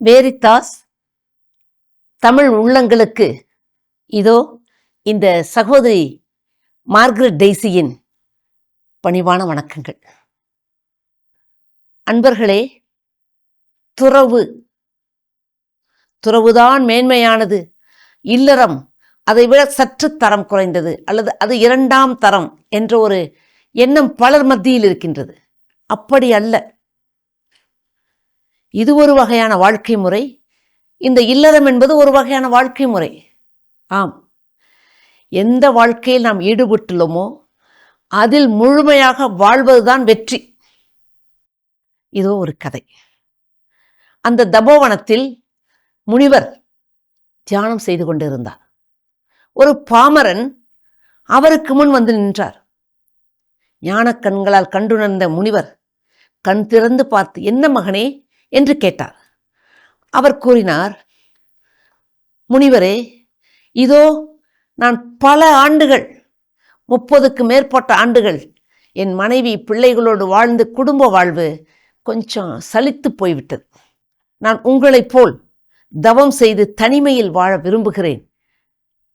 Veritas Tamil உள்ளங்களுக்கு இதோ இந்த சகோதரி மார்கரெட் டெய்சியின் பணிவான வணக்கங்கள். அன்பர்களே, துறவுதான் மேன்மையானது, இல்லறம் அதைவிட சற்று தரம் குறைந்தது, அல்லது அது இரண்டாம் தரம் என்ற ஒரு எண்ணம் பலர் மத்தியில் இருக்கின்றது. அப்படி அல்ல. இது ஒரு வகையான வாழ்க்கை முறை. இந்த இல்லறம் என்பது ஒரு வகையான வாழ்க்கை முறை. ஆம், எந்த வாழ்க்கையில் நாம் ஈடுபட்டுள்ளோமோ அதில் முழுமையாக வாழ்வதுதான் வெற்றி. இதோ ஒரு கதை. அந்த தபோவனத்தில் முனிவர் தியானம் செய்து கொண்டிருந்தார். ஒரு பாமரன் அவருக்கு முன் வந்து நின்றார். ஞான கண்களால் கண்டுணர்ந்த முனிவர் கண் திறந்து பார்த்து, என்ன மகனே என்று கேட்டார். அவர் கூறினார், முனிவரே, இதோ நான் பல ஆண்டுகள், 30க்கு மேற்பட்ட ஆண்டுகள் என் மனைவி பிள்ளைகளோடு வாழ்ந்து குடும்ப வாழ்வு கொஞ்சம் சலித்து போய்விட்டது. நான் உங்களைப் போல் தவம் செய்து தனிமையில் வாழ விரும்புகிறேன்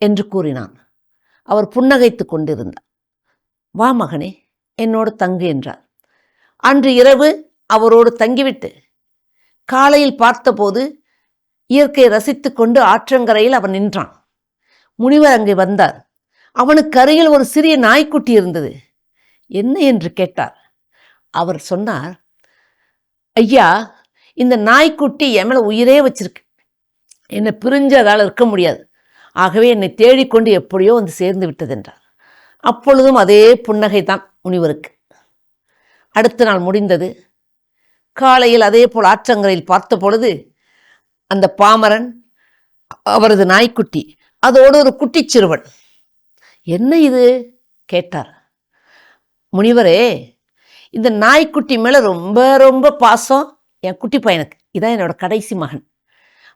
என்று கூறினான். அவர் புன்னகைத்து கொண்டிருந்தார். வா மகனே, என்னோடு தங்கு என்றார். அன்று இரவு அவரோடு தங்கிவிட்டு காலையில் பார்த்தபோது இயற்கையை ரசித்து கொண்டு ஆற்றங்கரையில் அவன் நின்றான். முனிவர் அங்கே வந்தார். அவனுக்கு அருகில் ஒரு சிறிய நாய்க்குட்டி இருந்தது. என்ன என்று கேட்டார். அவர் சொன்னார், ஐயா, இந்த நாய்க்குட்டி என் மேல உயிரே வச்சிருக்கு. என்னை பிரிஞ்சதால் இருக்க முடியாது. ஆகவே என்னை தேடிக்கொண்டு எப்படியோ வந்து சேர்ந்து விட்டது என்றார். அப்பொழுதும் அதே புன்னகை தான் முனிவருக்கு. அடுத்த நாள் முடிந்தது. காலையில் அதே போல் ஆற்றங்கரையில் பார்த்த பொழுது அந்த பாமரன், அவரது நாய்க்குட்டி, அதோடு ஒரு குட்டி சிறுவன். என்ன இது கேட்டார். முனிவரே, இந்த நாய்க்குட்டி மேலே ரொம்ப ரொம்ப பாசம் என் குட்டி பையனுக்கு. இதான் என்னோட கடைசி மகன்.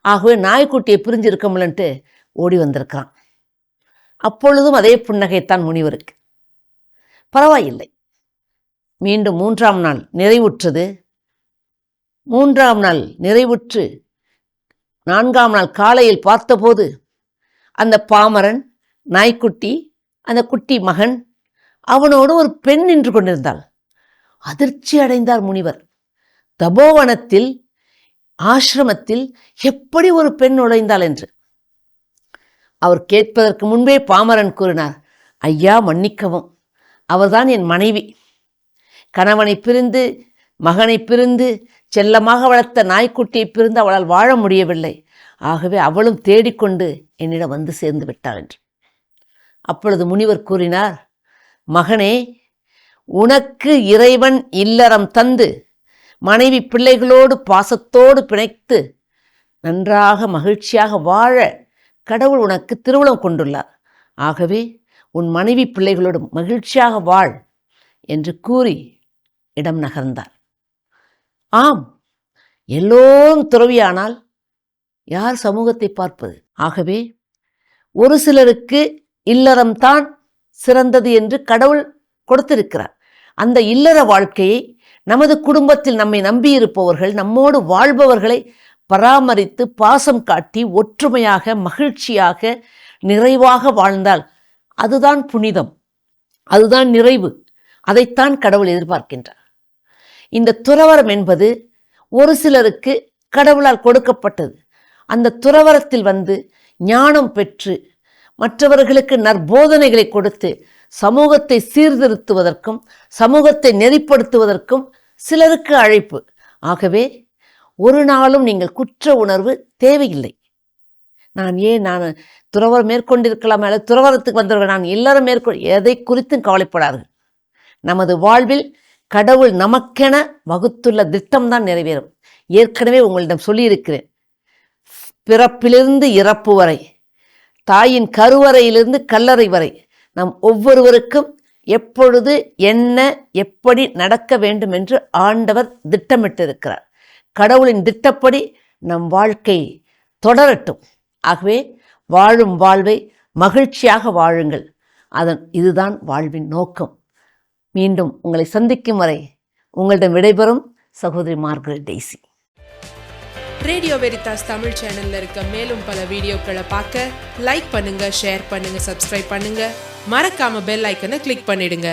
ஆகவே நாய்க்குட்டியை பிரிஞ்சு இருக்க முடியலன்ட்டு ஓடி வந்திருக்கான். அப்பொழுதும் அதே புன்னகைத்தான் முனிவருக்கு. பரவாயில்லை. மீண்டும் 3ஆம் நாள் நிறைவுற்றது. 3ஆம் நாள் நிறைவுற்று 4ஆம் நாள் காலையில் பார்த்தபோது அந்த பாமரன், நாய்க்குட்டி, அந்த குட்டி மகன், அவனோடு ஒரு பெண் நின்று கொண்டிருந்தாள். அதிர்ச்சி அடைந்தார் முனிவர். தபோவனத்தில், ஆசிரமத்தில் எப்படி ஒரு பெண் நுழைந்தாள் என்று அவர் கேட்பதற்கு முன்பே பாமரன் கூறினார், ஐயா மன்னிக்கவும், அவர்தான் என் மனைவி. கணவனை பிரிந்து, மகனை பிரிந்து, செல்லமாக வளர்த்த நாய்க்குட்டியை பிரிந்து அவளால் வாழ முடியவில்லை. ஆகவே அவளும் தேடிக்கொண்டு என்னிடம் வந்து சேர்ந்து விட்டாள் என்று. அப்பொழுது முனிவர் கூறினார், மகனே, உனக்கு இறைவன் இல்லறம் தந்து மனைவி பிள்ளைகளோடு பாசத்தோடு பிணைத்து நன்றாக மகிழ்ச்சியாக வாழ கடவுள் உனக்கு திருவுளம் கொண்டுள்ளார். ஆகவே உன் மனைவி பிள்ளைகளோடு மகிழ்ச்சியாக வாழ் என்று கூறி இடம் நகர்ந்தார். ஆம், எல்லோரும் துறவியானால் யார் சமூகத்தை பார்ப்பது? ஆகவே ஒரு சிலருக்கு இல்லறம்தான் சிறந்தது என்று கடவுள் கொடுத்திருக்கிறார். அந்த இல்லற வாழ்க்கையை நமது குடும்பத்தில் நம்மை நம்பியிருப்பவர்கள், நம்மோடு வாழ்பவர்களை பராமரித்து பாசம் காட்டி ஒற்றுமையாக மகிழ்ச்சியாக நிறைவாக வாழ்ந்தால் அதுதான் புனிதம், அதுதான் நிறைவு. அதைத்தான் கடவுள் எதிர்பார்க்கின்றார். இந்த துறவரம் என்பது ஒரு சிலருக்கு கடவுளால் கொடுக்கப்பட்டது. அந்த துறவரத்தில் வந்து ஞானம் பெற்று மற்றவர்களுக்கு நற்போதனைகளை கொடுத்து சமூகத்தை சீர்திருத்துவதற்கும் சமூகத்தை நெறிப்படுத்துவதற்கும் சிலருக்கு அழைப்பு. ஆகவே ஒரு நாளும் நீங்கள் குற்ற உணர்வு தேவையில்லை. நான் துறவரம் மேற்கொண்டிருக்கலாம், அல்லது துறவரத்துக்கு வந்தவர்கள் நான் எல்லாரும் எதை குறித்தும் கவலைப்படார்கள். நமது வாழ்வில் கடவுள் நமக்கென வகுத்துள்ள திட்டம்தான் நிறைவேறும். ஏற்கனவே உங்களிடம் சொல்லியிருக்கிறேன், பிறப்பிலிருந்து இறப்பு வரை, தாயின் கருவறையிலிருந்து கல்லறை வரை நம் ஒவ்வொருவருக்கும் எப்பொழுது என்ன எப்படி நடக்க வேண்டும் என்று ஆண்டவர் திட்டமிட்டிருக்கிறார். கடவுளின் திட்டப்படி நம் வாழ்க்கை தொடரட்டும். ஆகவே வாழும் வாழ்வை மகிழ்ச்சியாக வாழுங்கள். இதுதான் வாழ்வின் நோக்கம். மீண்டும் உங்களை சந்திக்கும் வரை உங்களிடம் விடைபெறும் சகோதரி Margaret Daisy. Radio Veritas Tamil சேனல்ல இருக்க மேலும் பல வீடியோக்களை பார்க்க லைக் பண்ணுங்க, ஷேர் பண்ணுங்க, சப்ஸ்கிரைப் பண்ணுங்க. மறக்காம பெல் ஐக்கனை கிளிக் பண்ணிடுங்க.